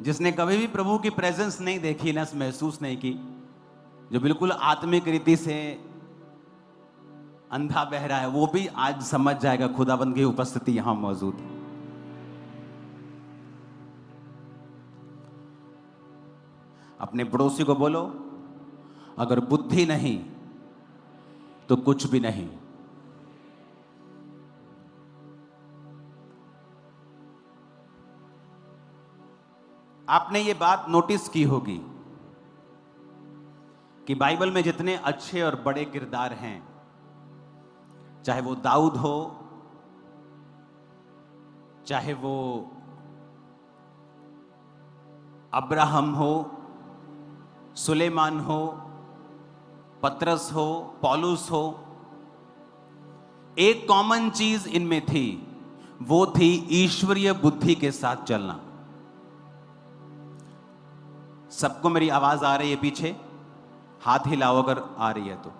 जिसने कभी भी प्रभु की प्रेजेंस नहीं देखी ना, महसूस नहीं की, जो बिल्कुल आत्मिक रीति से अंधा बहरा है, वो भी आज समझ जाएगा खुदाबंद की उपस्थिति यहां मौजूद है। अपने पड़ोसी को बोलो, अगर बुद्धि नहीं तो कुछ भी नहीं। आपने ये बात नोटिस की होगी कि बाइबल में जितने अच्छे और बड़े किरदार हैं, चाहे वो दाऊद हो, चाहे वो अब्राहम हो, सुलेमान हो, पतरस हो, पौलुस हो, एक कॉमन चीज इनमें थी, वो थी ईश्वरीय बुद्धि के साथ चलना। सबको मेरी आवाज आ रही है पीछे? हाथ हिलाओ अगर आ रही है तो।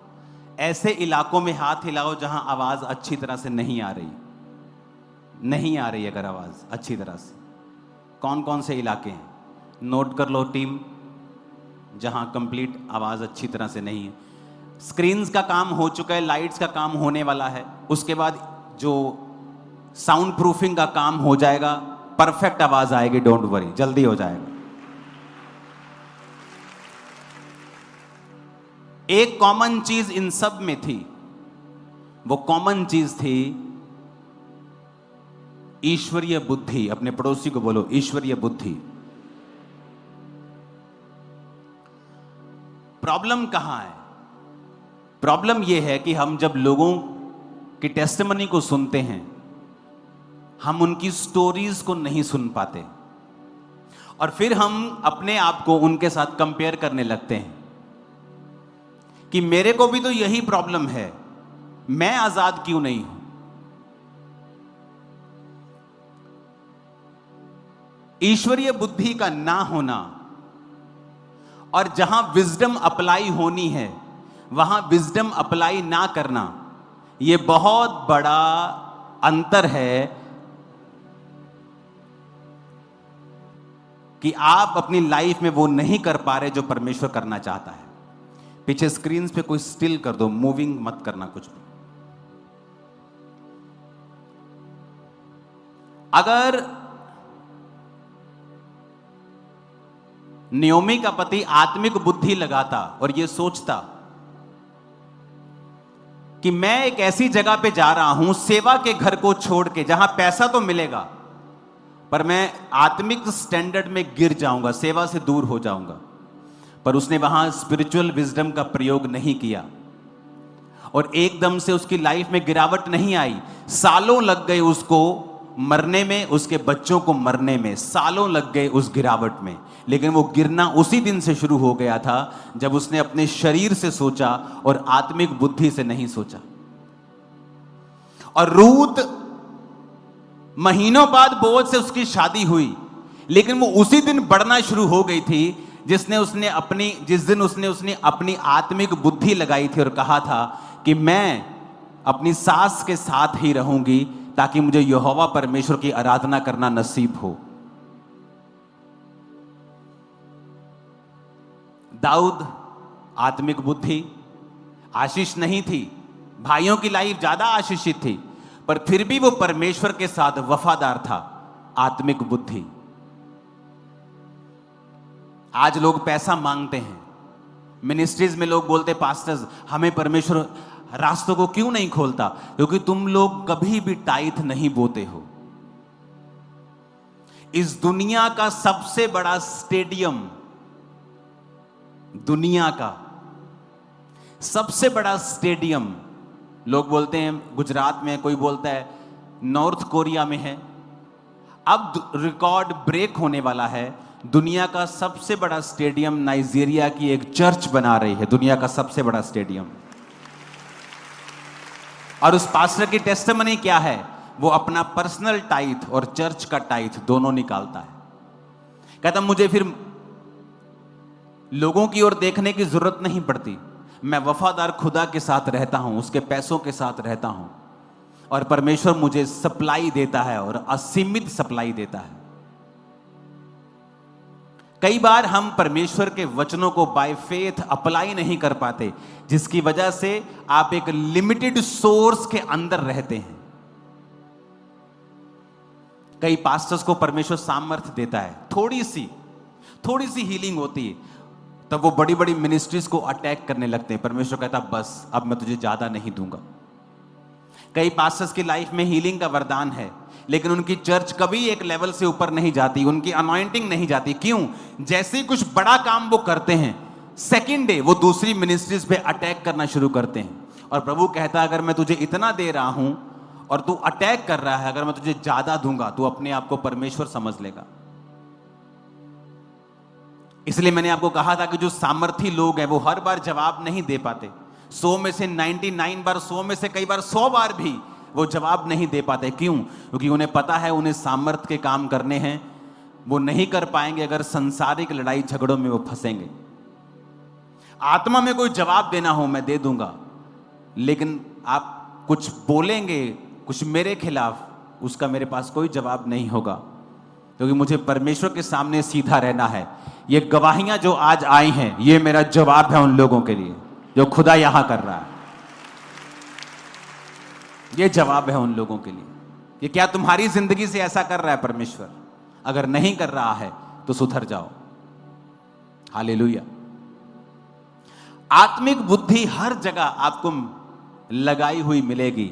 ऐसे इलाकों में हाथ हिलाओ जहां आवाज अच्छी तरह से नहीं आ रही। नहीं आ रही अगर आवाज अच्छी तरह से। कौन कौन से इलाके हैं? नोट कर लो टीम, जहां कंप्लीट आवाज अच्छी तरह से नहीं है। स्क्रीन्स का काम हो चुका है, लाइट्स का काम होने वाला है, उसके बाद जो साउंड प्रूफिंग का काम हो जाएगा, परफेक्ट आवाज आएगी, डोंट वरी, जल्दी हो जाएगा। एक कॉमन चीज इन सब में थी, वो कॉमन चीज थी ईश्वरीय बुद्धि। अपने पड़ोसी को बोलो, ईश्वरीय बुद्धि। प्रॉब्लम कहां है? प्रॉब्लम यह है कि हम जब लोगों की टेस्टिमनी को सुनते हैं, हम उनकी स्टोरीज को नहीं सुन पाते और फिर हम अपने आप को उनके साथ कंपेयर करने लगते हैं कि मेरे को भी तो यही प्रॉब्लम है, मैं आजाद क्यों नहीं हूं। ईश्वरीय बुद्धि का ना होना और जहां विजडम अप्लाई होनी है वहां विजडम अप्लाई ना करना, यह बहुत बड़ा अंतर है कि आप अपनी लाइफ में वो नहीं कर पा रहे जो परमेश्वर करना चाहता है। पीछे स्क्रीन पे कोई स्टिल कर दो, मूविंग मत करना कुछ भी। अगर नियोमी का पति आत्मिक बुद्धि लगाता और यह सोचता कि मैं एक ऐसी जगह पे जा रहा हूं, सेवा के घर को छोड़ के, जहां पैसा तो मिलेगा पर मैं आत्मिक स्टैंडर्ड में गिर जाऊंगा, सेवा से दूर हो जाऊंगा, पर उसने वहां स्पिरिचुअल विजडम का प्रयोग नहीं किया और एकदम से उसकी लाइफ में गिरावट नहीं आई। सालों लग गए उसको मरने में, उसके बच्चों को मरने में सालों लग गए उस गिरावट में, लेकिन वो गिरना उसी दिन से शुरू हो गया था जब उसने अपने शरीर से सोचा और आत्मिक बुद्धि से नहीं सोचा। और रूत महीनों बाद बोअज से उसकी शादी हुई, लेकिन वो उसी दिन बढ़ना शुरू हो गई थी जिस दिन उसने अपनी आत्मिक बुद्धि लगाई थी और कहा था कि मैं अपनी सास के साथ ही रहूंगी ताकि मुझे यहोवा परमेश्वर की आराधना करना नसीब हो। दाऊद आत्मिक बुद्धि, आशीष नहीं थी, भाइयों की लाइफ ज्यादा आशीषित थी, पर फिर भी वो परमेश्वर के साथ वफादार था। आत्मिक बुद्धि। आज लोग पैसा मांगते हैं, मिनिस्ट्रीज में लोग बोलते, पास्टर्स हमें परमेश्वर रास्तों को क्यों नहीं खोलता? क्योंकि तुम लोग कभी भी टाइथ नहीं बोते हो। इस दुनिया का सबसे बड़ा स्टेडियम, दुनिया का सबसे बड़ा स्टेडियम, लोग बोलते हैं गुजरात में, कोई बोलता है नॉर्थ कोरिया में है। अब रिकॉर्ड ब्रेक होने वाला है। दुनिया का सबसे बड़ा स्टेडियम नाइजीरिया की एक चर्च बना रही है, दुनिया का सबसे बड़ा स्टेडियम। और उस पास्टर की टेस्टिमनी क्या है? वो अपना पर्सनल टाइथ और चर्च का टाइथ दोनों निकालता है। कहता मुझे फिर लोगों की ओर देखने की जरूरत नहीं पड़ती, मैं वफादार खुदा के साथ रहता हूं, उसके पैसों के साथ रहता हूं और परमेश्वर मुझे सप्लाई देता है और असीमित सप्लाई देता है। कई बार हम परमेश्वर के वचनों को बाय फेथ अप्लाई नहीं कर पाते, जिसकी वजह से आप एक लिमिटेड सोर्स के अंदर रहते हैं। कई पास्टर्स को परमेश्वर सामर्थ्य देता है, थोड़ी सी हीलिंग होती है, तब वो बड़ी बड़ी मिनिस्ट्रीज को अटैक करने लगते हैं। परमेश्वर कहता बस अब मैं तुझे ज्यादा नहीं दूंगा। कई पास्टर्स की लाइफ में हीलिंग का वरदान है, लेकिन उनकी चर्च कभी एक लेवल से ऊपर नहीं जाती, उनकी अनॉइंटिंग नहीं जाती। क्यों? जैसे ही कुछ बड़ा काम वो करते हैं, सेकंड डे वो दूसरी मिनिस्ट्रीज पे अटैक करना शुरू करते हैं। और प्रभु कहता है अगर मैं तुझे इतना दे रहा हूं और तू अटैक कर रहा है, अगर मैं तुझे ज्यादा दूंगा तू अपने आप को परमेश्वर समझ लेगा। इसलिए मैंने आपको कहा था कि जो सामर्थी लोग हैं वो हर बार जवाब नहीं दे पाते। 100 में से 99 बार, 100 में से कई बार 100 बार भी वो जवाब नहीं दे पाते। क्यों? क्योंकि उन्हें पता है उन्हें सामर्थ्य के काम करने हैं, वो नहीं कर पाएंगे अगर संसारिक लड़ाई झगड़ों में वो फंसेंगे। आत्मा में कोई जवाब देना हो मैं दे दूंगा, लेकिन आप कुछ बोलेंगे कुछ मेरे खिलाफ, उसका मेरे पास कोई जवाब नहीं होगा, क्योंकि मुझे परमेश्वर के सामने सीधा रहना है। ये गवाहियां जो आज आई हैं, ये मेरा जवाब है उन लोगों के लिए जो खुदा यहां कर रहा है। ये जवाब है उन लोगों के लिए कि क्या तुम्हारी जिंदगी से ऐसा कर रहा है परमेश्वर? अगर नहीं कर रहा है तो सुधर जाओ। हालेलुया। आत्मिक बुद्धि हर जगह आपको लगाई हुई मिलेगी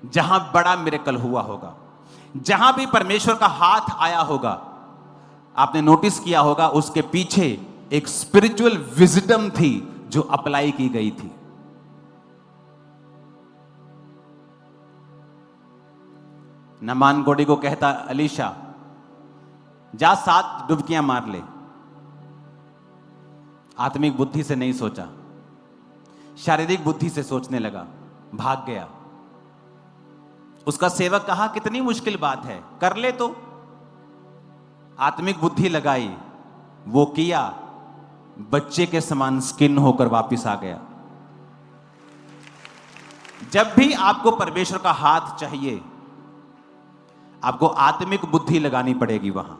जहां बड़ा मिरेकल हुआ होगा, जहां भी परमेश्वर का हाथ आया होगा। आपने नोटिस किया होगा उसके पीछे एक स्पिरिचुअल विजडम थी जो अप्लाई की गई थी। नमान गोडी को कहता अलीशा जा 7 डुबकियां मार ले। आत्मिक बुद्धि से नहीं सोचा, शारीरिक बुद्धि से सोचने लगा, भाग गया। उसका सेवक कहा कितनी मुश्किल बात है, कर ले तो। आत्मिक बुद्धि लगाई, वो किया, बच्चे के समान स्किन होकर वापस आ गया। जब भी आपको परमेश्वर का हाथ चाहिए, आपको आत्मिक बुद्धि लगानी पड़ेगी वहां।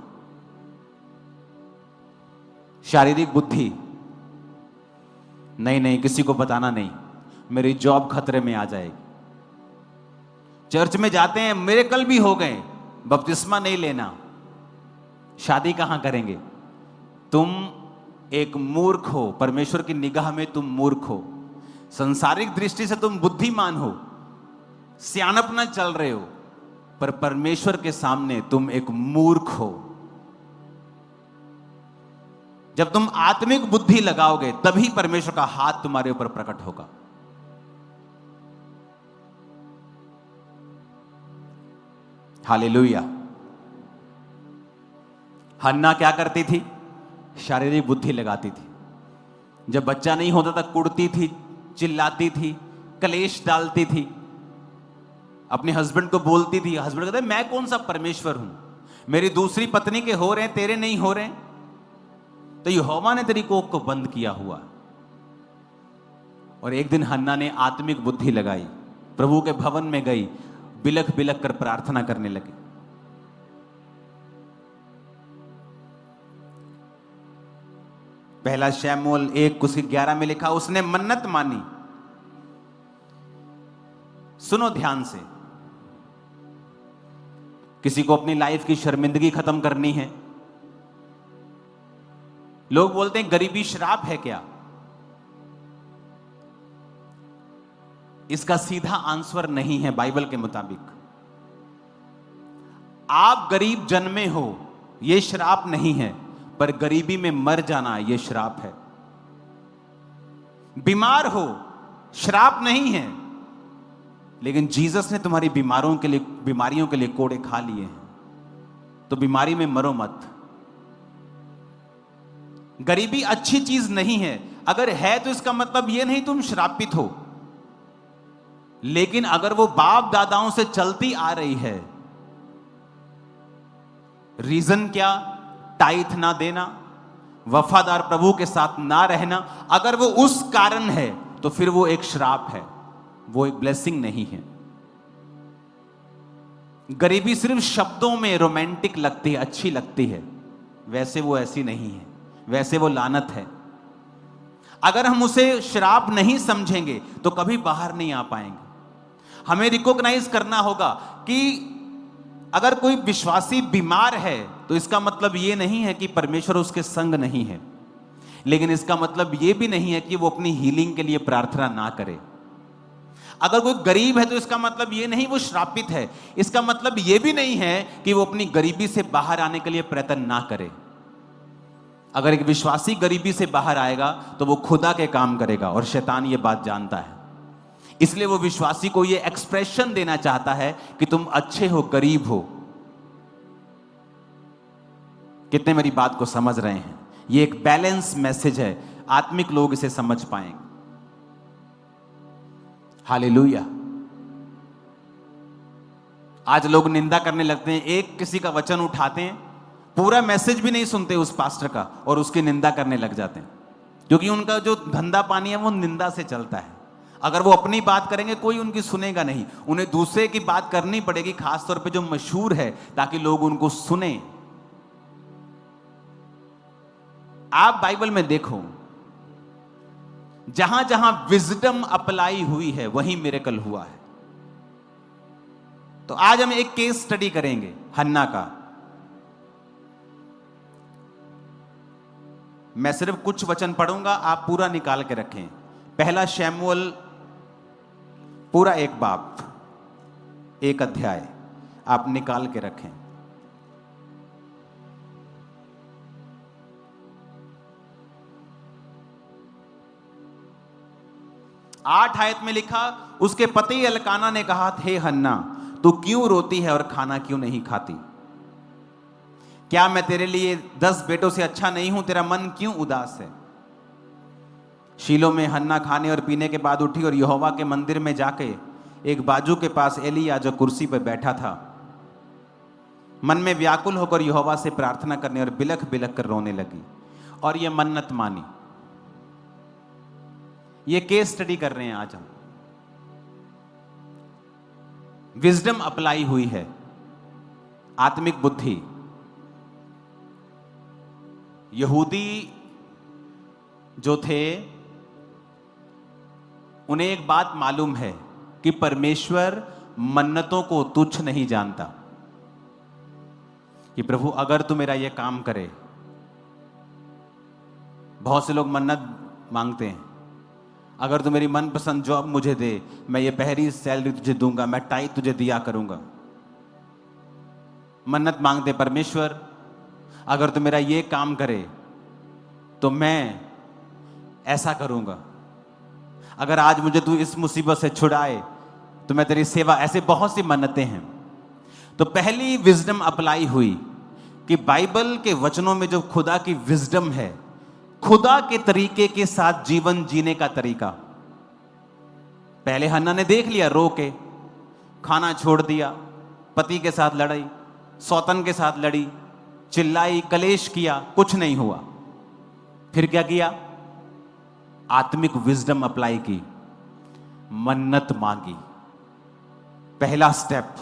शारीरिक बुद्धि नहीं, किसी को बताना नहीं, मेरी जॉब खतरे में आ जाएगी। चर्च में जाते हैं, मिरेकल भी हो गए, बपतिस्मा नहीं लेना, शादी कहां करेंगे? तुम एक मूर्ख हो, परमेश्वर की निगाह में तुम मूर्ख हो। संसारिक दृष्टि से तुम बुद्धिमान हो, सियानपना चल रहे हो, पर परमेश्वर के सामने तुम एक मूर्ख हो। जब तुम आत्मिक बुद्धि लगाओगे तभी परमेश्वर का हाथ तुम्हारे ऊपर प्रकट होगा। हालेलुया। हन्ना क्या करती थी? शारीरिक बुद्धि लगाती थी। जब बच्चा नहीं होता था कुड़ती थी, चिल्लाती थी, कलेश डालती थी, अपने हस्बैंड को बोलती थी। हस्बैंड कहते मैं कौन सा परमेश्वर हूं, मेरी दूसरी पत्नी के हो रहे हैं, तेरे नहीं हो रहे। तो यहोवा ने तेरी कोख को बंद किया हुआ। और एक दिन हन्ना ने आत्मिक बुद्धि लगाई, प्रभु के भवन में गई, बिलख बिलख कर प्रार्थना करने लगी। पहला शमूएल 1:11 में लिखा, उसने मन्नत मानी। सुनो ध्यान से, किसी को अपनी लाइफ की शर्मिंदगी खत्म करनी है। लोग बोलते हैं गरीबी श्राप है क्या? इसका सीधा आंसर नहीं है बाइबल के मुताबिक। आप गरीब जन्मे हो यह श्राप नहीं है, पर गरीबी में मर जाना यह श्राप है। बीमार हो श्राप नहीं है, लेकिन जीसस ने तुम्हारी बीमारियों के लिए कोड़े खा लिए हैं, तो बीमारी में मरो मत। गरीबी अच्छी चीज नहीं है, अगर है तो इसका मतलब यह नहीं तुम श्रापित हो। लेकिन अगर वो बाप दादाओं से चलती आ रही है, रीजन क्या? टाइथ ना देना, वफादार प्रभु के साथ ना रहना, अगर वो उस कारण है तो फिर वो एक श्राप है, वो एक ब्लेसिंग नहीं है। गरीबी सिर्फ शब्दों में रोमांटिक लगती है, अच्छी लगती है, वैसे वो ऐसी नहीं है। वैसे वो लानत है। अगर हम उसे श्राप नहीं समझेंगे तो कभी बाहर नहीं आ पाएंगे। हमें रिकॉग्नाइज करना होगा कि अगर कोई विश्वासी बीमार है तो इसका मतलब यह नहीं है कि परमेश्वर उसके संग नहीं है, लेकिन इसका मतलब यह भी नहीं है कि वो अपनी हीलिंग के लिए प्रार्थना ना करे। अगर कोई गरीब है तो इसका मतलब यह नहीं वो श्रापित है, इसका मतलब यह भी नहीं है कि वो अपनी गरीबी से बाहर आने के लिए प्रयत्न ना करे। अगर एक विश्वासी गरीबी से बाहर आएगा तो वो खुदा के काम करेगा, और शैतान ये बात जानता है। इसलिए वो विश्वासी को ये एक्सप्रेशन देना चाहता है कि तुम अच्छे हो, गरीब हो। कितने मेरी बात को समझ रहे हैं? ये एक बैलेंस मैसेज है, आत्मिक लोग इसे समझ पाएंगे। हालेलुया। आज लोग निंदा करने लगते हैं, एक किसी का वचन उठाते हैं, पूरा मैसेज भी नहीं सुनते उस पास्टर का और उसकी निंदा करने लग जाते हैं, क्योंकि उनका जो धंधा पानी है वो निंदा से चलता है। अगर वो अपनी बात करेंगे कोई उनकी सुनेगा नहीं, उन्हें दूसरे की बात करनी पड़ेगी, खासतौर पे जो मशहूर है, ताकि लोग उनको सुने। आप बाइबल में देखो, जहां जहां विजडम अप्लाई हुई है वहीं मिरेकल हुआ है। तो आज हम एक केस स्टडी करेंगे हन्ना का। मैं सिर्फ कुछ वचन पढ़ूंगा, आप पूरा निकाल के रखें। पहला शमूएल पूरा एक बाब, एक अध्याय आप निकाल के रखें। आठ आयत में लिखा, उसके पति एल्काना ने कहा, हे हन्ना, तू क्यों रोती है और खाना क्यों नहीं खाती? क्या मैं तेरे लिए 10 बेटों से अच्छा नहीं हूं? तेरा मन क्यों उदास है? शीलो में हन्ना खाने और पीने के बाद उठी और यहोवा के मंदिर में जाके एक बाजू के पास एलिया जो कुर्सी पर बैठा था, मन में व्याकुल होकर यहोवा से प्रार्थना करने और बिलख बिलख कर रोने लगी और यह मन्नत मानी। ये केस स्टडी कर रहे हैं आज हम। विजडम अप्लाई हुई है, आत्मिक बुद्धि। यहूदी जो थे उन्हें एक बात मालूम है कि परमेश्वर मन्नतों को तुच्छ नहीं जानता, कि प्रभु अगर तू मेरा यह काम करे। बहुत से लोग मन्नत मांगते हैं, अगर तू मेरी मनपसंद जॉब मुझे दे, मैं ये पहली सैलरी तुझे दूंगा, मैं टाइट तुझे दिया करूंगा। मन्नत मांगते, परमेश्वर अगर तू मेरा ये काम करे तो मैं ऐसा करूंगा, अगर आज मुझे तू इस मुसीबत से छुड़ाए तो मैं तेरी सेवा। ऐसे बहुत सी मन्नतें हैं। तो पहली विजडम अप्लाई हुई कि बाइबल के वचनों में जो खुदा की विजडम है, खुदा के तरीके के साथ जीवन जीने का तरीका। पहले हन्ना ने देख लिया, रो के खाना छोड़ दिया, पति के साथ लड़ाई, सौतन के साथ लड़ी, चिल्लाई, कलेश किया, कुछ नहीं हुआ। फिर क्या किया? आत्मिक विजडम अप्लाई की, मन्नत मांगी। पहला स्टेप,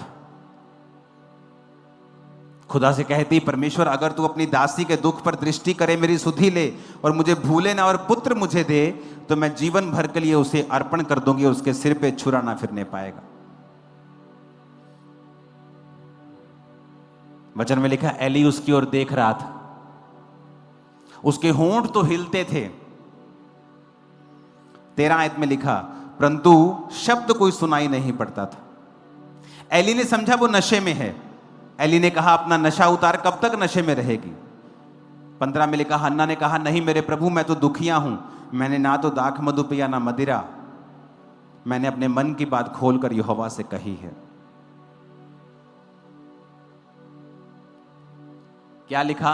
खुदा से कहती, परमेश्वर अगर तू अपनी दासी के दुख पर दृष्टि करे, मेरी सुधि ले और मुझे भूले ना और पुत्र मुझे दे, तो मैं जीवन भर के लिए उसे अर्पण कर दूंगी, उसके सिर पे छुरा ना फिरने पाएगा। वचन में लिखा, एली उसकी ओर देख रहा था, उसके होंठ तो हिलते थे। 13 आयत में लिखा, परंतु शब्द कोई सुनाई नहीं पड़ता था। एली ने समझा वो नशे में है। एली ने कहा, अपना नशा उतार, कब तक नशे में रहेगी? 15 में लिखा, हन्ना ने कहा, नहीं मेरे प्रभु, मैं तो दुखिया हूं, मैंने ना तो दाख मधु पिया ना मदिरा, मैंने अपने मन की बात खोलकर यहोवा से कही है। क्या लिखा?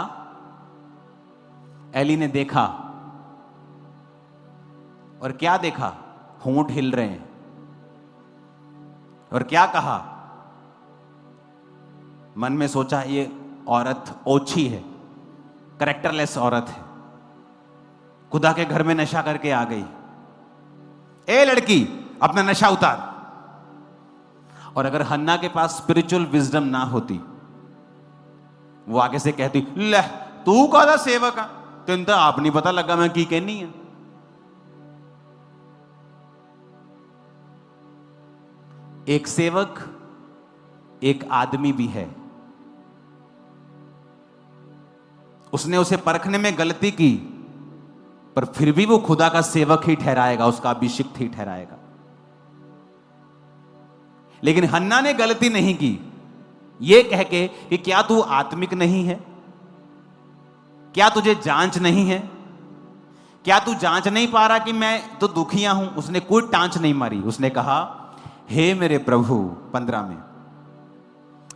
एली ने देखा, और क्या देखा? होंठ हिल रहे हैं। और क्या कहा? मन में सोचा, ये औरत ओछी है, कैरेक्टरलेस औरत है, खुदा के घर में नशा करके आ गई। ए लड़की, अपना नशा उतार। और अगर हन्ना के पास स्पिरिचुअल विजडम ना होती, वो आगे से कहती, ले तू कौन सेवक है, तेन तो आप नहीं पता लगा मैं की कहनी है। एक सेवक एक आदमी भी है, उसने उसे परखने में गलती की, पर फिर भी वो खुदा का सेवक ही ठहराएगा, उसका अभिषिक्त ही ठहराएगा। लेकिन हन्ना ने गलती नहीं की ये कह के कि क्या तू आत्मिक नहीं है, क्या तुझे जांच नहीं है, क्या तू जांच नहीं पा रहा कि मैं तो दुखिया हूं। उसने कोई टांच नहीं मारी, उसने कहा हे मेरे प्रभु, 15 में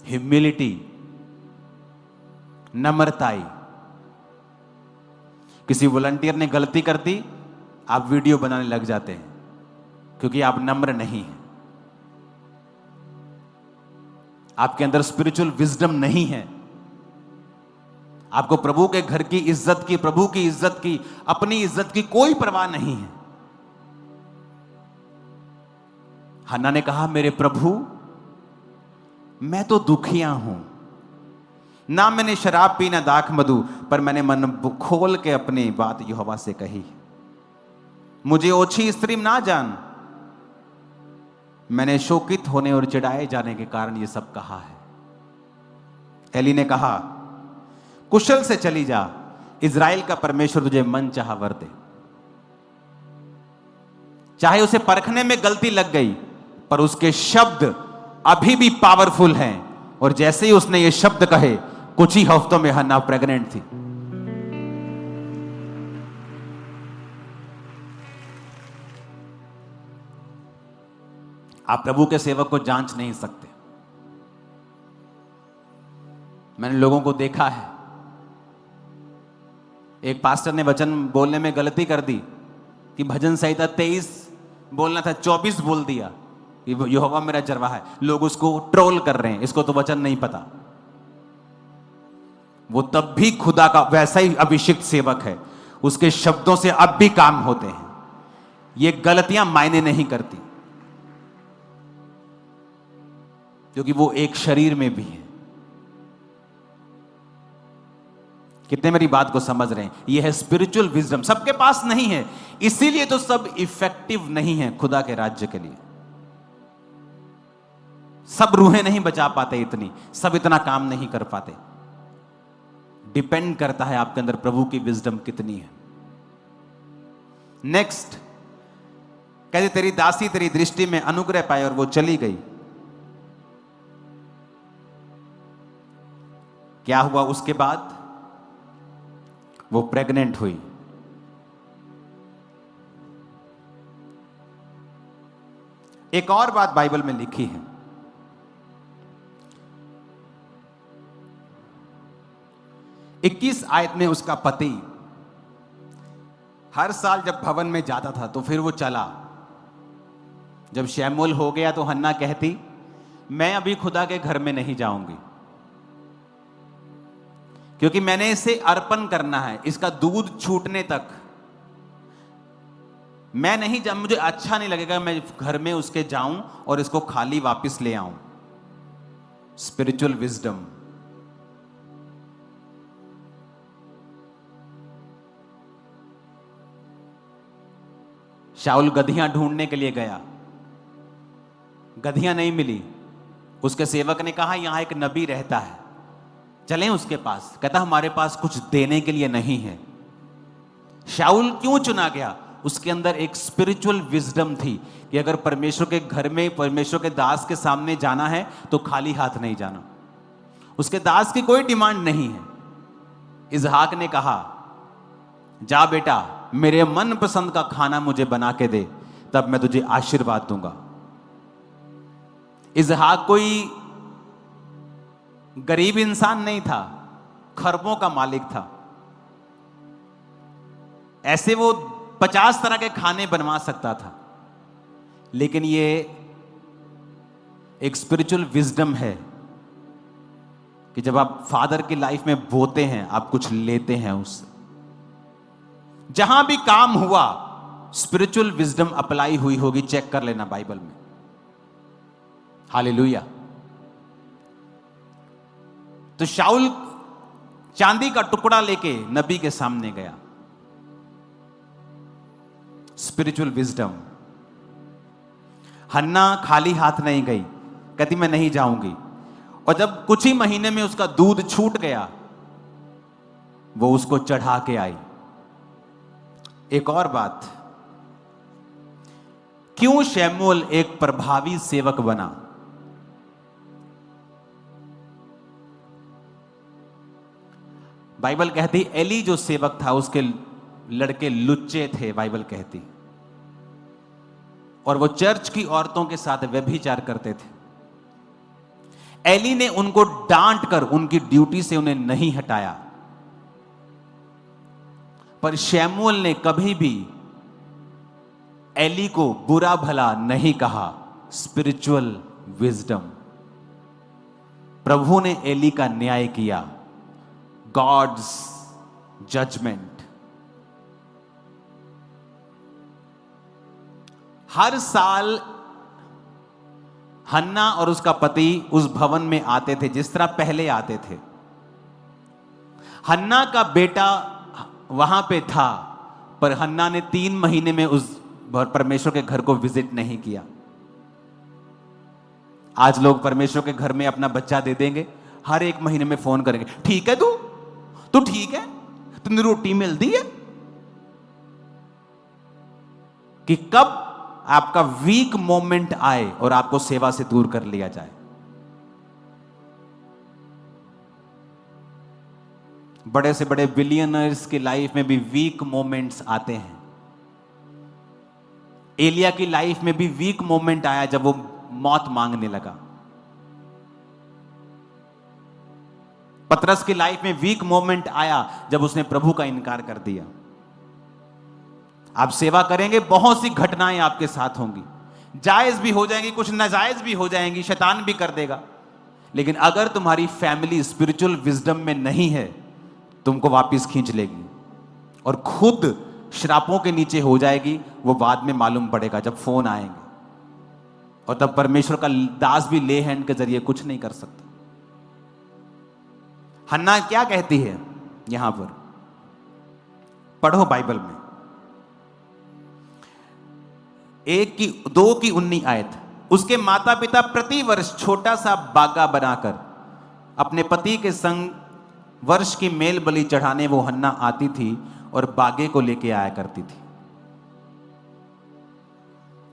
ह्यूमिलिटी, नम्रताई। किसी वॉलंटियर ने गलती कर दी, आप वीडियो बनाने लग जाते हैं क्योंकि आप नम्र नहीं हैं, आपके अंदर स्पिरिचुअल विजडम नहीं है, आपको प्रभु के घर की इज्जत की, प्रभु की इज्जत की, अपनी इज्जत की कोई परवाह नहीं है। हन्ना ने कहा मेरे प्रभु, मैं तो दुखिया हूं, ना मैंने शराब पी ना दाख मधु, पर मैंने मन खोल के अपनी बात यहोवा से कही। मुझे ओछी स्त्री ना जान, मैंने शोकित होने और चिढ़ाए जाने के कारण यह सब कहा है। एली ने कहा कुशल से चली जा, इज़राइल का परमेश्वर तुझे मन चाहा वर दे। चाहे उसे परखने में गलती लग गई, पर उसके शब्द अभी भी पावरफुल हैं, और जैसे ही उसने ये शब्द कहे, कुछ ही हफ्तों में हन्ना प्रेग्नेंट थी। आप प्रभु के सेवक को जांच नहीं सकते। मैंने लोगों को देखा है, एक पास्टर ने वचन बोलने में गलती कर दी कि भजन संहिता 23 बोलना था, 24 बोल दिया कि यहोवा मेरा चरवाहा है। लोग उसको ट्रोल कर रहे हैं, इसको तो वचन नहीं पता। वो तब भी खुदा का वैसा ही अभिषिक्त सेवक है, उसके शब्दों से अब भी काम होते हैं। ये गलतियां मायने नहीं करती, क्योंकि वो एक शरीर में भी है। कितने मेरी बात को समझ रहे हैं? यह है स्पिरिचुअल विजडम, सबके पास नहीं है, इसीलिए तो सब इफेक्टिव नहीं है खुदा के राज्य के लिए। सब रूहें नहीं बचा पाते, इतनी सब इतना काम नहीं कर पाते। डिपेंड करता है आपके अंदर प्रभु की विजडम कितनी है। नेक्स्ट कहते तेरी दासी तेरी दृष्टि में अनुग्रह पाए, और वो चली गई। क्या हुआ उसके बाद? वो प्रेग्नेंट हुई। एक और बात बाइबल में लिखी है, 21 आयत में उसका पति हर साल जब भवन में जाता था तो फिर वो चला। जब शैमूएल हो गया तो हन्ना कहती मैं अभी खुदा के घर में नहीं जाऊंगी, क्योंकि मैंने इसे अर्पण करना है, इसका दूध छूटने तक मैं नहीं जा, मुझे अच्छा नहीं लगेगा मैं घर में उसके जाऊं और इसको खाली वापस ले आऊं। Spiritual wisdom. शाऊल गधियां ढूंढने के लिए गया, गधियां नहीं मिली। उसके सेवक ने कहा यहां एक नबी रहता है, चलें उसके पास। कहता हमारे पास कुछ देने के लिए नहीं है। शाऊल क्यों चुना गया? उसके अंदर एक स्पिरिचुअल विजडम थी कि अगर परमेश्वर के घर में परमेश्वर के दास के सामने जाना है तो खाली हाथ नहीं जाना। उसके दास की कोई डिमांड नहीं है। इसहाक ने कहा जा बेटा, मेरे मनपसंद का खाना मुझे बना के दे, तब मैं तुझे आशीर्वाद दूंगा। इसहाक कोई गरीब इंसान नहीं था, खरबों का मालिक था। ऐसे वो 50 तरह के खाने बनवा सकता था, लेकिन ये एक स्पिरिचुअल विजडम है कि जब आप फादर की लाइफ में बोते हैं, आप कुछ लेते हैं उससे। जहां भी काम हुआ स्पिरिचुअल विजडम अप्लाई हुई होगी, चेक कर लेना बाइबल में। हालेलुया। तो शाऊल चांदी का टुकड़ा लेके नबी के सामने गया। Spiritual wisdom. हन्ना खाली हाथ नहीं गई, कहती मैं नहीं जाऊंगी। और जब कुछ ही महीने में उसका दूध छूट गया, वो उसको चढ़ा के आई। एक और बात, क्यों शमूएल एक प्रभावी सेवक बना? बाइबल कहती एली जो सेवक था उसके लड़के लुच्चे थे, बाइबल कहती, और वो चर्च की औरतों के साथ व्यभिचार करते थे। एली ने उनको डांट कर उनकी ड्यूटी से उन्हें नहीं हटाया, पर शमूएल ने कभी भी एली को बुरा भला नहीं कहा। Spiritual wisdom. प्रभु ने एली का न्याय किया, गॉड्स जजमेंट। हर साल हन्ना और उसका पति उस भवन में आते थे जिस तरह पहले आते थे। हन्ना का बेटा वहां पे था, पर हन्ना ने 3 महीने में उस परमेश्वर के घर को विजिट नहीं किया। आज लोग परमेश्वर के घर में अपना बच्चा दे देंगे, हर 1 महीने में फोन करेंगे, ठीक है तू ठीक है, तुमने रोटी मिलती है? कि कब आपका वीक मोमेंट आए और आपको सेवा से दूर कर लिया जाए। बड़े से बड़े बिलियनर्स की लाइफ में भी वीक मोमेंट्स आते हैं। एलिया की लाइफ में भी वीक मोमेंट आया जब वो मौत मांगने लगा। पतरस की लाइफ में वीक मोमेंट आया जब उसने प्रभु का इनकार कर दिया। आप सेवा करेंगे, बहुत सी घटनाएं आपके साथ होंगी, जायज भी हो जाएंगी, कुछ नाजायज भी हो जाएंगी, शैतान भी कर देगा। लेकिन अगर तुम्हारी फैमिली स्पिरिचुअल विजडम में नहीं है, तुमको वापस खींच लेगी और खुद श्रापों के नीचे हो जाएगी। वो बाद में मालूम पड़ेगा जब फोन आएंगे, और तब परमेश्वर का दास भी ले हैंड के जरिए कुछ नहीं कर सकता। हन्ना क्या कहती है यहां पर, पढ़ो बाइबल में। 2 की 19 आयत। उसके माता पिता प्रति वर्ष छोटा सा बागा बनाकर अपने पति के संग वर्ष की मेल बलि चढ़ाने वो हन्ना आती थी और बागे को लेके आया करती थी।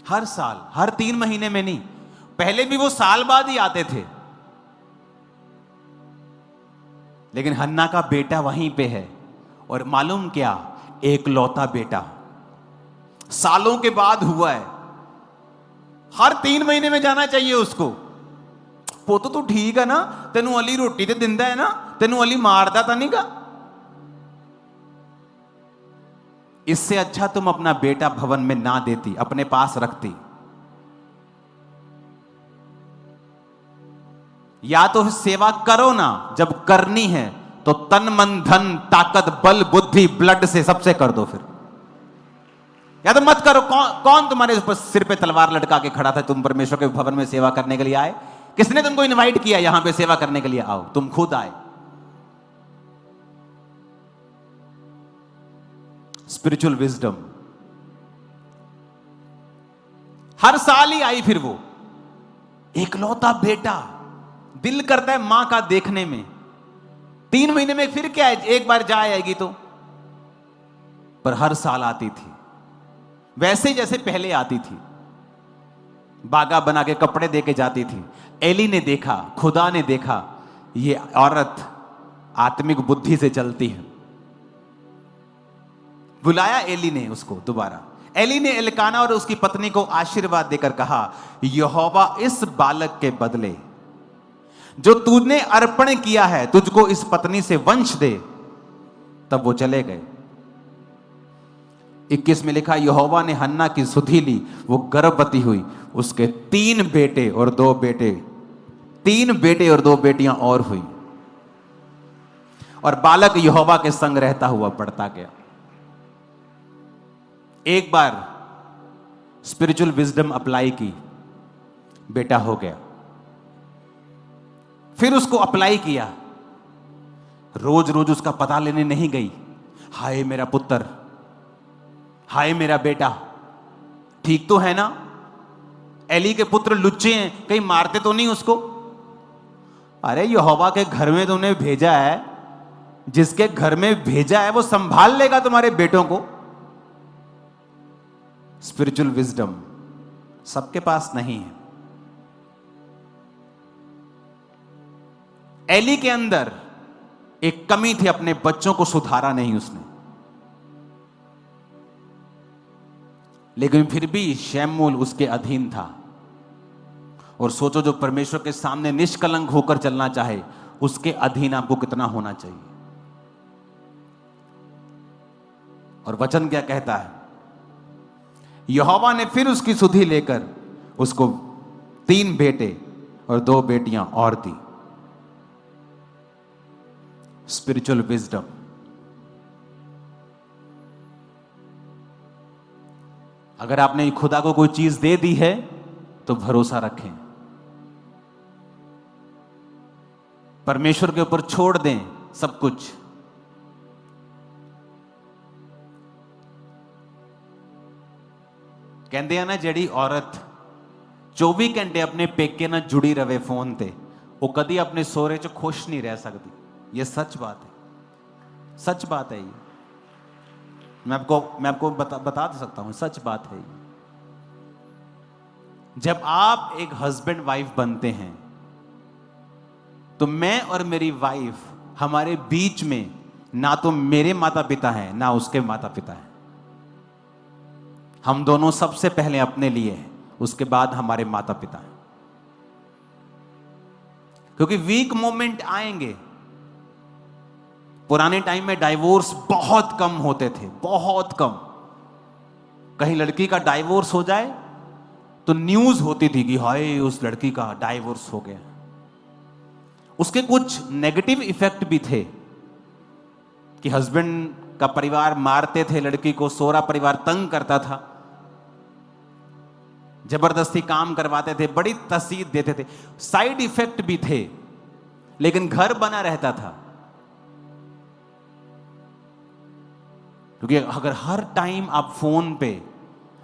हर साल, हर 3 महीने में नहीं, पहले भी वो साल बाद ही आते थे। लेकिन हन्ना का बेटा वहीं पे है, और मालूम क्या, एकलौता बेटा सालों के बाद हुआ है। हर 3 महीने में जाना चाहिए उसको। पुੱਤ तू ठीक है ना, तेनू अली रोटी ते दिंदा है ना, तेनू अली मारदा तो नहीं गा। इससे अच्छा तुम अपना बेटा भवन में ना देती, अपने पास रखती। या तो सेवा करो ना, जब करनी है तो तन मन धन ताकत बल बुद्धि ब्लड से सबसे कर दो। फिर या तो मत करो। कौन तुम्हारे ऊपर सिर पे तलवार लटका के खड़ा था? तुम परमेश्वर के भवन में सेवा करने के लिए आए? किसने तुमको इनवाइट किया यहां पे सेवा करने के लिए? आओ, तुम खुद आए। Spiritual wisdom. हर साल ही आई फिर वो एकलौता बेटा, दिल करता है मां का देखने में। 3 महीने में फिर क्या है, एक बार जा आएगी तो, पर हर साल आती थी वैसे जैसे पहले आती थी। बागा बना के कपड़े दे के जाती थी। एली ने देखा, खुदा ने देखा, ये औरत आत्मिक बुद्धि से चलती है। बुलाया एली ने उसको दोबारा। एली ने एलकाना और उसकी पत्नी को आशीर्वाद देकर कहा, यहोवा इस बालक के बदले जो तूने अर्पण किया है, तुझको इस पत्नी से वंश दे। तब वो चले गए। 21 में लिखा, यहोवा ने हन्ना की सुधि ली, वो गर्भवती हुई, उसके 3 बेटे और 2 बेटे, 3 बेटे और 2 बेटियां और हुई, और बालक यहोवा के संग रहता हुआ बढ़ता गया। एक बार स्पिरिचुअल विजडम अप्लाई की, बेटा हो गया। फिर उसको अप्लाई किया, रोज रोज उसका पता लेने नहीं गई, हाय मेरा पुत्र, हाय मेरा बेटा, ठीक तो है ना? एली के पुत्र लुच्चे हैं, कहीं मारते तो नहीं उसको? अरे यहोवा के घर में तुमने भेजा है, जिसके घर में भेजा है वो संभाल लेगा तुम्हारे बेटों को। स्पिरिचुअल विजडम सबके पास नहीं है। एली के अंदर एक कमी थी, अपने बच्चों को सुधारा नहीं उसने, लेकिन फिर भी शमूएल उसके अधीन था। और सोचो, जो परमेश्वर के सामने निष्कलंक होकर चलना चाहे, उसके अधीन आपको कितना होना चाहिए। और वचन क्या कहता है? यहोवा ने फिर उसकी सुधि लेकर उसको 3 बेटे और 2 बेटियां और दी। Spiritual wisdom. अगर आपने खुदा को कोई चीज दे दी है तो भरोसा रखें, परमेश्वर के ऊपर छोड़ दें सब कुछ। कहते हैं ना, जड़ी औरत 24 घंटे अपने पेके ना जुड़ी रहे फोन ते, वो कदी अपने सोहरे च खुश नहीं रह सकती। ये सच बात है, सच बात है। ये मैं आपको बता सकता हूं, सच बात है। जब आप एक हस्बैंड वाइफ बनते हैं तो मैं और मेरी वाइफ, हमारे बीच में ना तो मेरे माता पिता हैं ना उसके माता पिता हैं। हम दोनों सबसे पहले अपने लिए हैं, उसके बाद हमारे माता पिता हैं। क्योंकि वीक मोमेंट आएंगे। पुराने टाइम में डाइवोर्स बहुत कम होते थे, बहुत कम। कहीं लड़की का डाइवोर्स हो जाए तो न्यूज होती थी कि हाय उस लड़की का डाइवोर्स हो गया। उसके कुछ नेगेटिव इफेक्ट भी थे कि हस्बैंड का परिवार मारते थे लड़की को, सोहरा परिवार तंग करता था, जबरदस्ती काम करवाते थे, बड़ी तसीद देते थे। साइड इफेक्ट भी थे, लेकिन घर बना रहता था। क्योंकि अगर हर टाइम आप फोन पे,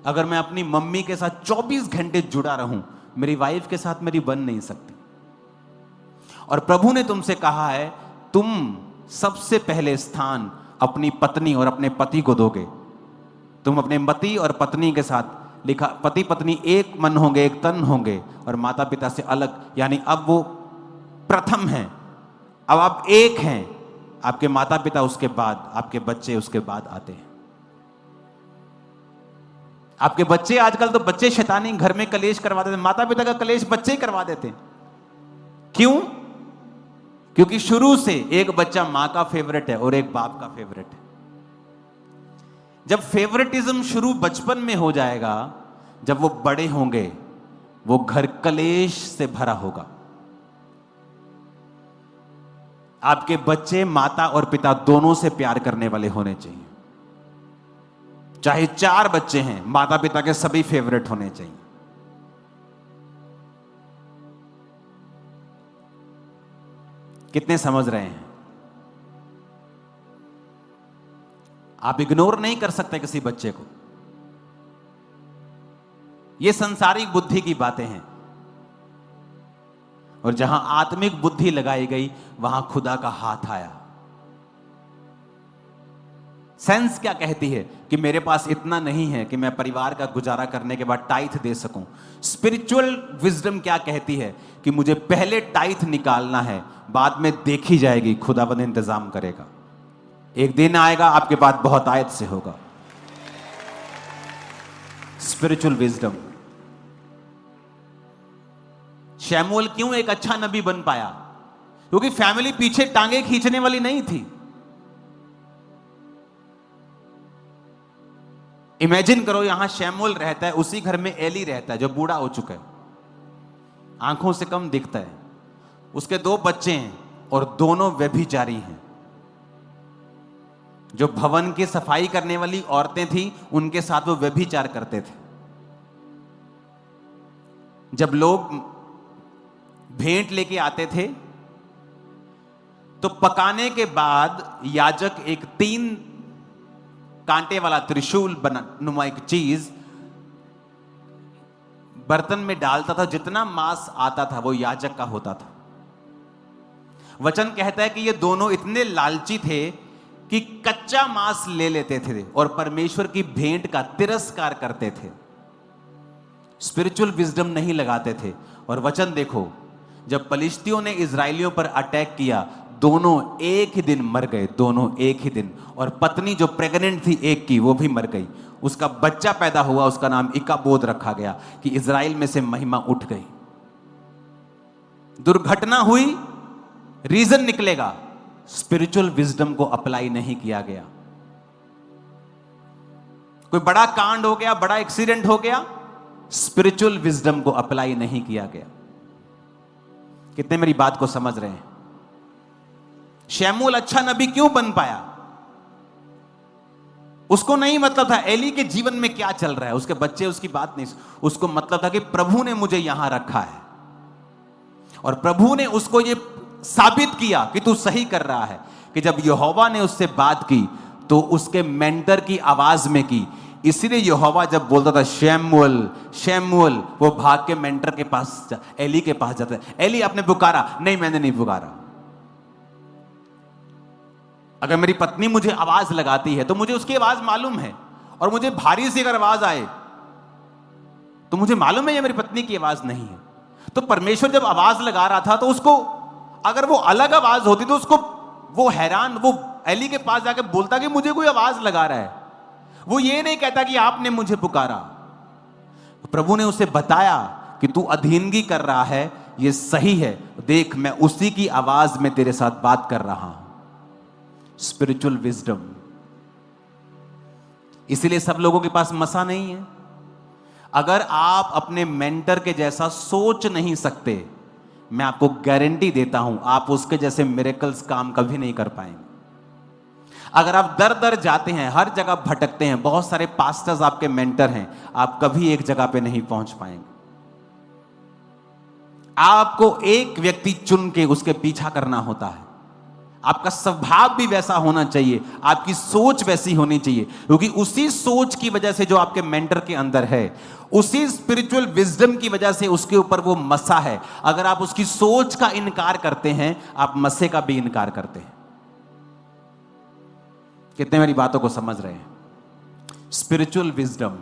अगर मैं अपनी मम्मी के साथ 24 घंटे जुड़ा रहूं, मेरी वाइफ के साथ मेरी बन नहीं सकती। और प्रभु ने तुमसे कहा है, तुम सबसे पहले स्थान अपनी पत्नी और अपने पति को दोगे। तुम अपने पति और पत्नी के साथ लिखा, पति पत्नी एक मन होंगे, एक तन होंगे, और माता पिता से अलग, यानी अब वो प्रथम हैं, अब आप एक हैं। आपके माता पिता उसके बाद, आपके बच्चे उसके बाद आते हैं। आपके बच्चे, आजकल तो बच्चे शैतानी घर में कलेश करवा देते, माता पिता का कलेश बच्चे ही करवा देते हैं। क्यों? क्योंकि शुरू से एक बच्चा मां का फेवरेट है और एक बाप का फेवरेट है। जब फेवरेटिज्म शुरू बचपन में हो जाएगा, जब वो बड़े होंगे, वो घर कलेश से भरा होगा। आपके बच्चे माता और पिता दोनों से प्यार करने वाले होने चाहिए। चाहे 4 बच्चे हैं, माता पिता के सभी फेवरेट होने चाहिए। कितने समझ रहे हैं? आप इग्नोर नहीं कर सकते किसी बच्चे को। ये संसारिक बुद्धि की बातें हैं, और जहां आत्मिक बुद्धि लगाई गई वहां खुदा का हाथ आया। सेंस क्या कहती है कि मेरे पास इतना नहीं है कि मैं परिवार का गुजारा करने के बाद टाइथ दे सकूं। स्पिरिचुअल विजडम क्या कहती है कि मुझे पहले टाइथ निकालना है, बाद में देखी जाएगी, खुदावंद इंतजाम करेगा। एक दिन आएगा आपके पास बहुत आयत से होगा। Spiritual wisdom. शमूएल क्यों एक अच्छा नबी बन पाया? क्योंकि फैमिली पीछे टांगे खींचने वाली नहीं थी। इमेजिन करो, यहां शमूएल रहता है, उसी घर में एली रहता है जो बूढ़ा हो चुका है, आंखों से कम दिखता है। उसके 2 बच्चे हैं और दोनों व्यभिचारी हैं। जो भवन की सफाई करने वाली औरतें थी, उनके साथ वो व्यभिचार करते थे। जब लोग भेंट लेके आते थे तो पकाने के बाद याजक एक 3 कांटे वाला त्रिशूल बना नुमा एक चीज बर्तन में डालता था। जितना मांस आता था वो याजक का होता था। वचन कहता है कि ये दोनों इतने लालची थे कि कच्चा मांस ले लेते थे और परमेश्वर की भेंट का तिरस्कार करते थे। स्पिरिचुअल विजडम नहीं लगाते थे। और वचन देखो, जब पलिश्तियों ने इजरायलियों पर अटैक किया, दोनों एक ही दिन मर गए, दोनों एक ही दिन। और पत्नी जो प्रेग्नेंट थी एक की, वो भी मर गई। उसका बच्चा पैदा हुआ, उसका नाम इकाबोद रखा गया कि इजराइल में से महिमा उठ गई। दुर्घटना हुई, रीजन निकलेगा, स्पिरिचुअल विजडम को अप्लाई नहीं किया गया। कोई बड़ा कांड हो गया, बड़ा एक्सीडेंट हो गया, स्पिरिचुअल विजडम को अप्लाई नहीं किया गया। कितने मेरी बात को समझ रहे हैं? शमूएल अच्छा नबी क्यों बन पाया? उसको नहीं मतलब था एली के जीवन में क्या चल रहा है, उसके बच्चे उसकी बात नहीं। उसको मतलब था कि प्रभु ने मुझे यहां रखा है और प्रभु ने उसको ये साबित किया कि तू सही कर रहा है। कि जब यहोवा ने उससे बात की तो उसके मेंटर की आवाज में की। इसीलिए यहोवा जब बोलता था शमूएल शमूएल, वो भाग के मेंटर के पास एली के पास जाता है। एली आपने पुकारा? नहीं, मैंने नहीं पुकारा। अगर मेरी पत्नी मुझे आवाज लगाती है तो मुझे उसकी आवाज मालूम है, और मुझे भारी सी अगर आवाज आए तो मुझे मालूम है ये मेरी पत्नी की आवाज नहीं है। तो परमेश्वर जब आवाज लगा रहा था तो उसको, अगर वो अलग आवाज होती तो उसको, वो हैरान, वो एली के पास जाके बोलता कि मुझे कोई आवाज लगा रहा है। वो ये नहीं कहता कि आपने मुझे पुकारा। प्रभु ने उसे बताया कि तू अधीनगी कर रहा है, ये सही है, देख मैं उसी की आवाज में तेरे साथ बात कर रहा हूं। Spiritual wisdom. इसीलिए सब लोगों के पास मसा नहीं है। अगर आप अपने मेंटर के जैसा सोच नहीं सकते, मैं आपको गारंटी देता हूं आप उसके जैसे मिरेकल्स काम कभी नहीं कर पाएंगे। अगर आप दर दर जाते हैं, हर जगह भटकते हैं, बहुत सारे पास्टर्स आपके मेंटर हैं, आप कभी एक जगह पे नहीं पहुंच पाएंगे। आपको एक व्यक्ति चुन के उसके पीछा करना होता है। आपका स्वभाव भी वैसा होना चाहिए, आपकी सोच वैसी होनी चाहिए, क्योंकि उसी सोच की वजह से जो आपके मेंटर के अंदर है, उसी स्पिरिचुअल विजडम की वजह से उसके ऊपर वो मसा है। अगर आप उसकी सोच का इनकार करते हैं, आप मसे का भी इनकार करते हैं। कितने मेरी बातों को समझ रहे हैं? Spiritual wisdom.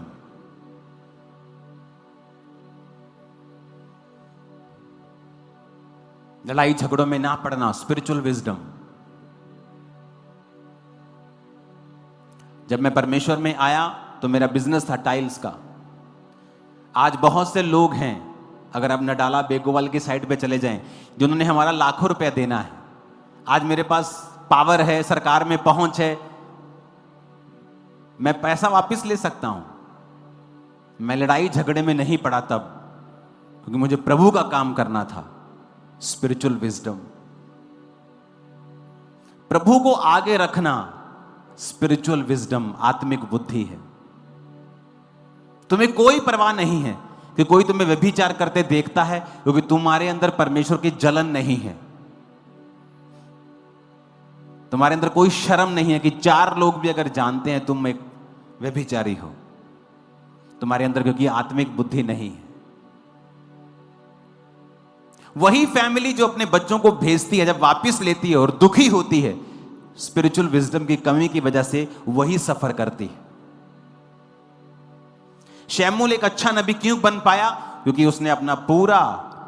लड़ाई झगड़ों में ना पड़ना, स्पिरिचुअल विजडम। जब मैं परमेश्वर में आया तो मेरा बिजनेस था टाइल्स का। आज बहुत से लोग हैं, अगर आप नडाला बेगोवाल की साइड पे चले जाएं, जिन्होंने हमारा लाखों रुपया देना है। आज मेरे पास पावर है, सरकार में पहुंच है, मैं पैसा वापस ले सकता हूं। मैं लड़ाई झगड़े में नहीं पड़ा तब, क्योंकि मुझे प्रभु का काम करना था। स्पिरिचुअल विजडम, प्रभु को आगे रखना, स्पिरिचुअल विजडम, आत्मिक बुद्धि है। तुम्हें कोई परवाह नहीं है कि कोई तुम्हें व्यभिचार करते देखता है, क्योंकि तुम्हारे अंदर परमेश्वर की जलन नहीं है। तुम्हारे अंदर कोई शर्म नहीं है कि 4 लोग भी अगर जानते हैं तुम एक व्यभिचारी हो तुम्हारे अंदर, क्योंकि आत्मिक बुद्धि नहीं है। वही फैमिली जो अपने बच्चों को भेजती है, जब वापस लेती है और दुखी होती है, स्पिरिचुअल विजडम की कमी की वजह से वही सफर करती है। शमूएल एक अच्छा नबी क्यों बन पाया? क्योंकि उसने अपना पूरा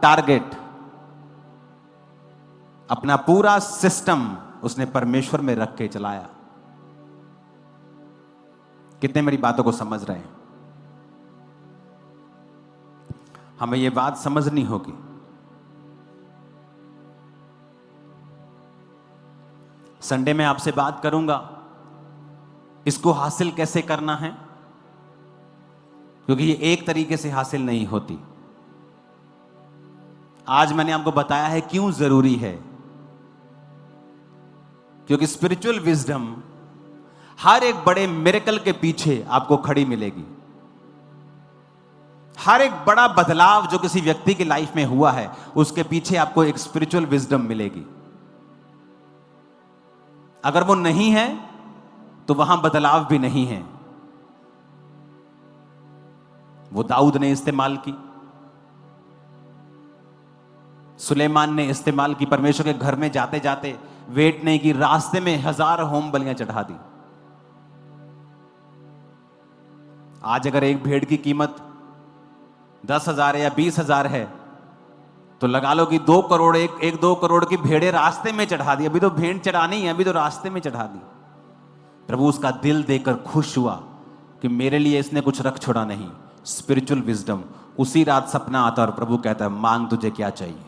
टारगेट, अपना पूरा सिस्टम उसने परमेश्वर में रख के चलाया। कितने मेरी बातों को समझ रहे हैं? हमें यह बात समझनी होगी। संडे में आपसे बात करूंगा इसको हासिल कैसे करना है, क्योंकि ये एक तरीके से हासिल नहीं होती। आज मैंने आपको बताया है क्यों जरूरी है, क्योंकि स्पिरिचुअल विजडम हर एक बड़े मिरेकल के पीछे आपको खड़ी मिलेगी। हर एक बड़ा बदलाव जो किसी व्यक्ति की लाइफ में हुआ है, उसके पीछे आपको एक स्पिरिचुअल विजडम मिलेगी। अगर वो नहीं है तो वहां बदलाव भी नहीं है। वो दाऊद ने इस्तेमाल की, सुलेमान ने इस्तेमाल की। परमेश्वर के घर में जाते जाते वेट नहीं की, रास्ते में 1000 होम बलियां चढ़ा दी। आज अगर एक भेड़ की कीमत 10,000 या 20,000 है तो लगा लो कि 2 करोड़, एक 2 करोड़ की भेड़ें रास्ते में चढ़ा दी। अभी तो भेड़ चढ़ानी है, अभी तो रास्ते में चढ़ा दी। प्रभु उसका दिल देकर खुश हुआ कि मेरे लिए इसने कुछ रख छोड़ा नहीं। Spiritual wisdom. उसी रात सपना आता और प्रभु कहता है मांग तुझे क्या चाहिए।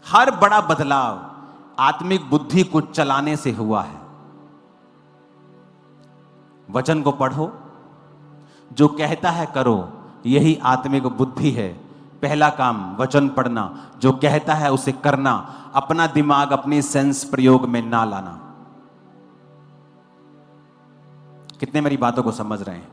हर बड़ा बदलाव आत्मिक बुद्धि को चलाने से हुआ है। वचन को पढ़ो, जो कहता है करो, यही आत्मिक बुद्धि है। पहला काम वचन पढ़ना, जो कहता है उसे करना, अपना दिमाग अपनी सेंस प्रयोग में ना लाना। कितने मेरी बातों को समझ रहे हैं?